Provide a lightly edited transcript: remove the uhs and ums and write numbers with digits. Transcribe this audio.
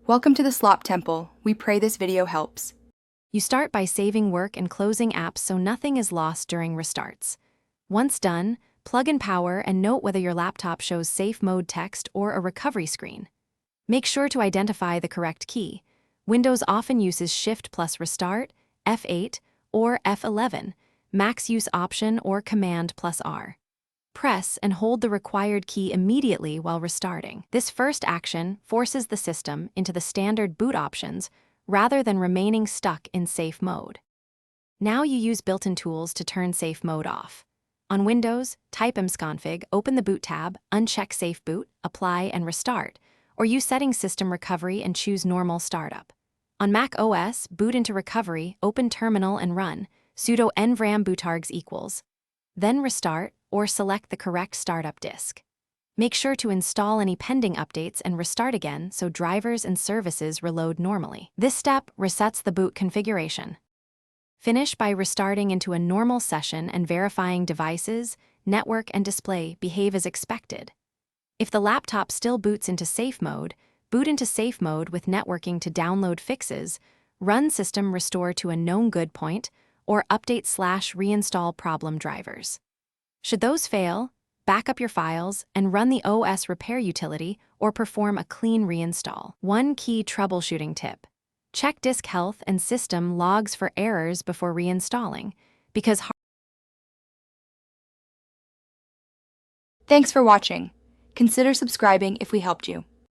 Welcome to the Slop Temple. We pray this video helps. You start by saving work and closing apps so nothing is lost during restarts. Once done, plug in power and note whether your laptop shows safe mode text or a recovery screen. Make sure to identify the correct key. Windows often uses Shift plus Restart, F8, or F11, Mac's use Option or Command plus R. Press and hold the required key immediately while restarting. This first action forces the system into the standard boot options rather than remaining stuck in safe mode. Now you use built-in tools to turn safe mode off. On Windows, type msconfig, open the Boot tab, uncheck Safe Boot, apply and restart, or use Settings System Recovery and choose Normal Startup. On Mac OS, boot into Recovery, open Terminal and run sudo nvram bootargs equals. Then restart or select the correct startup disk. Make sure to install any pending updates and restart again so drivers and services reload normally. This step resets the boot configuration. Finish by restarting into a normal session and verifying devices, network, and display behave as expected. If the laptop still boots into safe mode, boot into safe mode with networking to download fixes, run system restore to a known good point, or update/reinstall problem drivers. Should those fail, back up your files and run the OS repair utility or perform a clean reinstall. One key troubleshooting tip: check disk health and system logs for errors before reinstalling, because Thanks for watching. Consider subscribing if we helped you.